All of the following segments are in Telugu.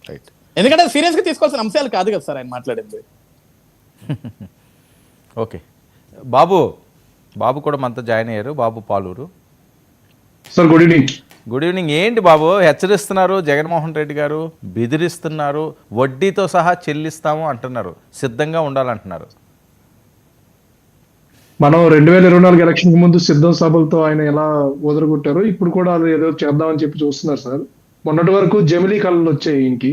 రైట్. ఎందుకంటే సీరియస్ గా తీసుకోవాల్సిన అంశాలు కాదు కదా సార్ ఆయన మాట్లాడింది. ఓకే, బాబు కూడా మనతో జాయిన్ అయ్యారు. Babu Paluru sir, good evening. Good evening. ఏంటి బాబు హెచ్చరిస్తున్నారు జగన్మోహన్ రెడ్డి గారు, బెదిరిస్తున్నారు, వడ్డీతో సహా చెల్లిస్తాము అంటున్నారు, సిద్ధంగా ఉండాలంటున్నారు. మనం 2024 ఎలక్షన్ ముందు సిద్ధం సభలతో ఆయన ఎలా వదలగొట్టారో ఇప్పుడు కూడా అది ఏదో చేద్దామని చెప్పి చూస్తున్నారు సార్. మొన్నటి వరకు జమిలీ కళలు వచ్చాయి ఈయనకి,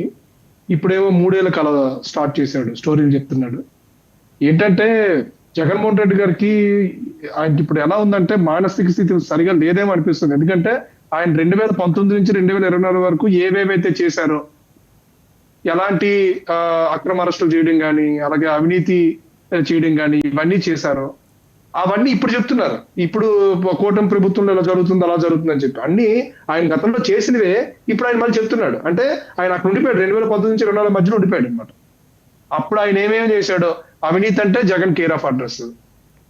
ఇప్పుడేమో 3 ఏళ్ల కళ స్టార్ట్ చేశాడు, స్టోరీలు చెప్తున్నాడు. ఏంటంటే జగన్మోహన్ రెడ్డి గారికి ఆయనకి ఇప్పుడు ఎలా ఉందంటే మానసిక స్థితి సరిగా లేదేమో అనిపిస్తుంది. ఎందుకంటే ఆయన 2019 నుంచి 2024 వరకు ఏవేవైతే చేశారో, ఎలాంటి అక్రమ అరెస్టులు చేయడం కానీ, అలాగే అవినీతి చేయడం కానీ, ఇవన్నీ చేశారో అవన్నీ ఇప్పుడు చెప్తున్నారు. ఇప్పుడు కూటమి ప్రభుత్వంలో ఇలా జరుగుతుంది, అలా జరుగుతుంది అని చెప్పి అన్ని ఆయన గతంలో చేసినవే ఇప్పుడు ఆయన మళ్ళీ చెప్తున్నాడు. అంటే ఆయన అక్కడ ఉండిపోయాడు, 2019 నుంచి 2024 మధ్యలో ఉండిపోయాడు అనమాట. అప్పుడు ఆయన ఏమేమి చేశాడో, అవినీతి అంటే జగన్ కేర్ ఆఫ్ అడ్రస్,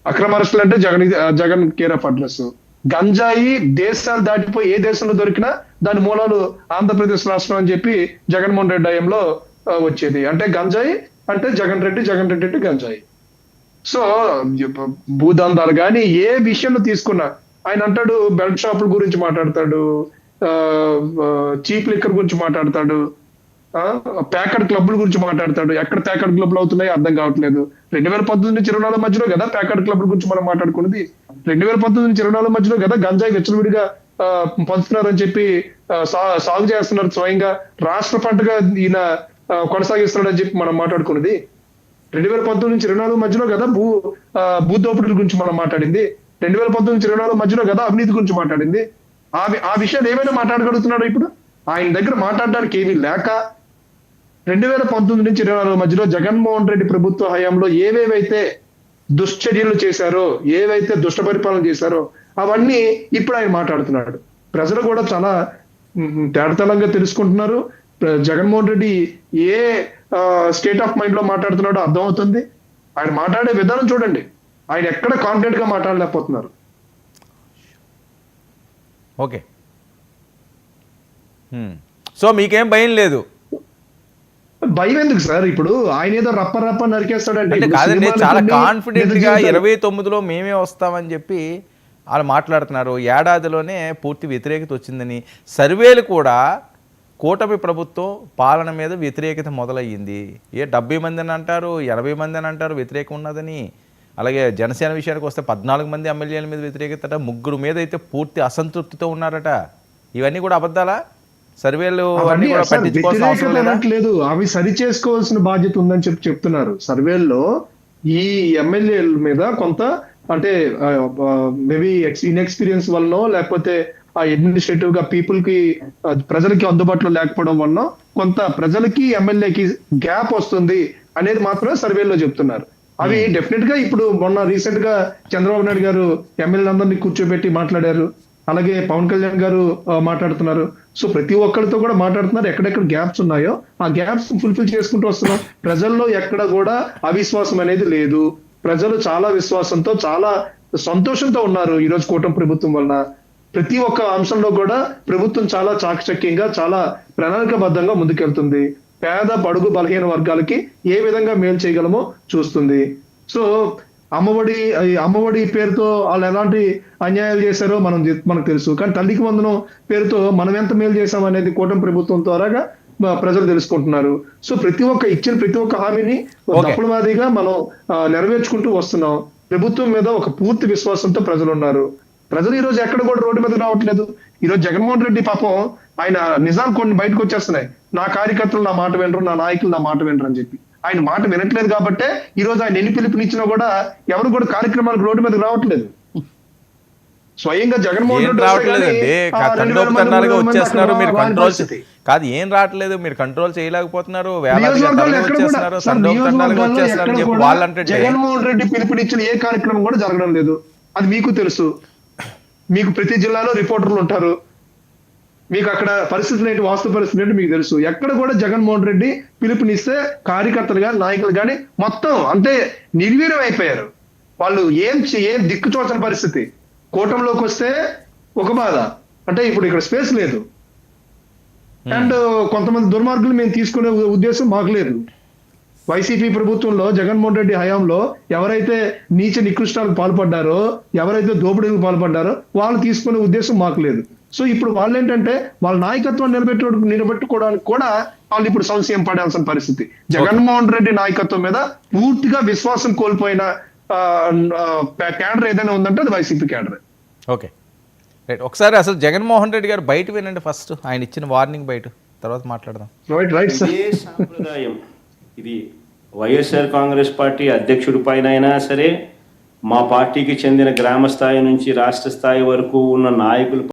అక్రమ అరెస్టులు అంటే జగన్ కేర్ ఆఫ్ అడ్రస్, గంజాయి దేశాలు దాటిపోయి ఏ దేశంలో దొరికినా దాని మూలాలు ఆంధ్రప్రదేశ్ రాష్ట్రం అని చెప్పి జగన్మోహన్ రెడ్డి హయాంలో వచ్చేది. అంటే గంజాయి అంటే జగన్ రెడ్డి అంటే గంజాయి. సో భూదందాలు కానీ ఏ విషయంలో తీసుకున్నా ఆయన అంటాడు, బెల్ట్ షాపుల గురించి మాట్లాడతాడు, చీప్ లిక్కర్ గురించి మాట్లాడతాడు, ప్యాకెట్ క్లబ్ల గురించి మాట్లాడతాడు. ఎక్కడ ప్యాకెట్ క్లబ్లు అవుతున్నాయో అర్థం కావట్లేదు. 2019 నుంచి 2024 మధ్యలో కదా ప్యాకెట్ క్లబ్ల గురించి మనం మాట్లాడుకున్నది. 2019 నుంచి 2024 మధ్యలో కదా గంజాయి విచ్చలవిడిగా పంచుతున్నారని చెప్పి సాగు చేస్తున్నారు, స్వయంగా రాష్ట్ర పంటగా ఈయన కొనసాగిస్తున్నాడని చెప్పి మనం మాట్లాడుకున్నది. 2019 నుంచి 2024 మధ్యలో కదా భూదోపిడీల గురించి మనం మాట్లాడింది. 2019 నుంచి 2024 మధ్యలో కదా అవినీతి గురించి మాట్లాడింది. ఆ విషయాలు ఏమైనా మాట్లాడగలుగుతున్నాడు ఇప్పుడు? ఆయన దగ్గర మాట్లాడడానికి ఏమీ లేక 2019 నుంచి 2024 మధ్యలో జగన్మోహన్ రెడ్డి ప్రభుత్వ హయాంలో ఏవేవైతే దుశ్చర్యలు చేశారో, ఏవైతే దుష్ట పరిపాలన చేశారో అవన్నీ ఇప్పుడు ఆయన మాట్లాడుతున్నాడు. ప్రజలు కూడా చాలా తేటతలంగా తెలుసుకుంటున్నారు. జగన్మోహన్ రెడ్డి ఏ స్టేట్ ఆఫ్ మైండ్ లో మాట్లాడుతున్నాడో అర్థమవుతుంది. ఆయన మాట్లాడే విధానం చూడండి, ఆయన ఎక్కడ కాన్ఫిడెంట్ గా మాట్లాడలేకపోతున్నారు. ఓకే, సో మీకేం భయం లేదు? భయం ఎందుకు సార్? ఇప్పుడు ఆయన ఏదో రప్ప నరికేస్తాడంటే కాదండి, చాలా కాన్ఫిడెంట్ గా 29లో మేమే వస్తామని చెప్పి వాళ్ళు మాట్లాడుతున్నారు. ఏడాదిలోనే పూర్తి వ్యతిరేకత వచ్చిందని, సర్వేలు కూడా కూటమి ప్రభుత్వం పాలన మీద వ్యతిరేకత మొదలయ్యింది. 70 మంది అని అంటారు, 80 మంది అని అంటారు వ్యతిరేకం ఉన్నదని. అలాగే జనసేన విషయానికి వస్తే 14 మంది ఎమ్మెల్యేల మీద వ్యతిరేకత, 3 మీద అయితే పూర్తి అసంతృప్తితో ఉన్నారట. ఇవన్నీ కూడా అబద్ధాలా? సర్వేలు అన్ని కూడా పట్టించుకోవాల్సిన అవసరం లేదు, అవి సరి చేసుకోవాల్సిన బాధ్యత ఉందని చెప్తున్నారు. సర్వేల్లో ఈ ఎమ్మెల్యేల మీద కొంత అంటే మేబీ ఇన్ఎక్స్పీరియన్స్ వల్ల, లేకపోతే ఆ అడ్మినిస్ట్రేటివ్ గా పీపుల్ కి ప్రజలకి అందుబాటులో లేకపోవడం వల్ల కొంత ప్రజలకి ఎమ్మెల్యేకి గ్యాప్ వస్తుంది అనేది మాత్రమే సర్వేలో చెప్తున్నారు. అవి డెఫినెట్ గా ఇప్పుడు మొన్న రీసెంట్ గా చంద్రబాబు నాయుడు గారు ఎమ్మెల్యేలందరినీ కూర్చోబెట్టి మాట్లాడారు, అలాగే పవన్ కళ్యాణ్ గారు మాట్లాడుతున్నారు. సో ప్రతి ఒక్కరితో కూడా మాట్లాడుతున్నారు. ఎక్కడెక్కడ గ్యాప్స్ ఉన్నాయో ఆ గ్యాప్స్ ఫుల్ఫిల్ చేసుకుంటూ వస్తున్నాం. ప్రజల్లో ఎక్కడ కూడా అవిశ్వాసం అనేది లేదు. ప్రజలు చాలా విశ్వాసంతో, చాలా సంతోషంతో ఉన్నారు ఈరోజు కూటమి ప్రభుత్వం వలన. ప్రతి ఒక్క అంశంలో కూడా ప్రభుత్వం చాలా చాకచక్యంగా, చాలా ప్రణాళికాబద్ధంగా ముందుకెళ్తుంది. పేద బడుగు బలహీన వర్గాలకి ఏ విధంగా మేలు చేయగలమో చూస్తుంది. సో అమ్మఒడి పేరుతో వాళ్ళు ఎలాంటి అన్యాయాలు చేశారో మనకు తెలుసు. కానీ తల్లికి వందనం పేరుతో మనం ఎంత మేలు చేశాం అనేది కూటమి ప్రభుత్వం ద్వారాగా ప్రజలు తెలుసుకుంటున్నారు. సో ఇచ్చిన ప్రతి ఒక్క హామీని తప్పుల మాదిరిగా మనం నెరవేర్చుకుంటూ వస్తున్నాం. ప్రభుత్వం మీద ఒక పూర్తి విశ్వాసంతో ప్రజలు ఉన్నారు. ప్రజలు ఈ రోజు ఎక్కడ కూడా రోడ్డు మీద రావట్లేదు. ఈ రోజు జగన్మోహన్ రెడ్డి పాపం ఆయన నిజాలు కొన్ని బయటకు వచ్చేస్తున్నాయి. నా కార్యకర్తలు నా మాట వినరు, నా నాయకులు నా మాట వినరు అని చెప్పి ఆయన మాట వినట్లేదు. కాబట్టి ఈ రోజు ఆయన ఎన్ని పిలుపునిచ్చినా కూడా ఎవరు కూడా కార్యక్రమాలకు రోడ్డు మీద రావట్లేదు. స్వయంగా జగన్మోహన్ రెడ్డి వచ్చేస్తున్నారు, మీరు కంట్రోల్ కాదు, ఏం రావట్లేదు, మీరు కంట్రోల్ చేయలేకపోతున్నారు, జగన్మోహన్ రెడ్డి పిలుపునిచ్చిన ఏ కార్యక్రమం కూడా జరగడం లేదు. అది మీకు తెలుసు. మీకు ప్రతి జిల్లాలో రిపోర్టర్లు ఉంటారు, మీకు అక్కడ పరిస్థితులు ఏంటి, వాస్తవ పరిస్థితులు ఏంటి మీకు తెలుసు. ఎక్కడ కూడా జగన్మోహన్ రెడ్డి పిలుపునిస్తే కార్యకర్తలు కానీ నాయకులు కానీ మొత్తం అంటే నిర్వీర్యం అయిపోయారు. వాళ్ళు ఏం దిక్కుచోచని పరిస్థితి. కూటమిలోకి వస్తే ఒక బాధ, అంటే ఇప్పుడు ఇక్కడ స్పేస్ లేదు. అండ్ కొంతమంది దుర్మార్గులు మేము తీసుకునే ఉద్దేశం మాకు లేదు. వైసీపీ ప్రభుత్వంలో జగన్మోహన్ రెడ్డి హయాంలో ఎవరైతే నీచ నికృష్టాలకు పాల్పడ్డారో, ఎవరైతే దోపిడీలకు పాల్పడ్డారో వాళ్ళు తీసుకునే ఉద్దేశం మాకు లేదు. సో ఇప్పుడు వాళ్ళు ఏంటంటే వాళ్ళ నాయకత్వం నిలబెట్టుకోవడానికి కూడా వాళ్ళు ఇప్పుడు సంశయం పడాల్సిన పరిస్థితి. జగన్మోహన్ రెడ్డి నాయకత్వం మీద పూర్తిగా విశ్వాసం కోల్పోయిన క్యాడర్ ఏదైనా ఉందంటే అది వైసీపీ క్యాడర్. Okay right. ఒకసారి అసలు జగన్మోహన్ రెడ్డి గారు బయట వినండి ఫస్ట్, ఆయన ఇచ్చిన వార్నింగ్ బయట, తర్వాత మాట్లాడదాం. Right sir. ఇదే సాంప్రదాయం. ఇది వైఎస్ఆర్ కాంగ్రెస్ పార్టీ అధ్యక్షుడి పైన అయినా సరే, మా పార్టీకి చెందిన గ్రామ స్థాయి నుంచి రాష్ట్ర స్థాయి వరకు ఉన్న నాయకులు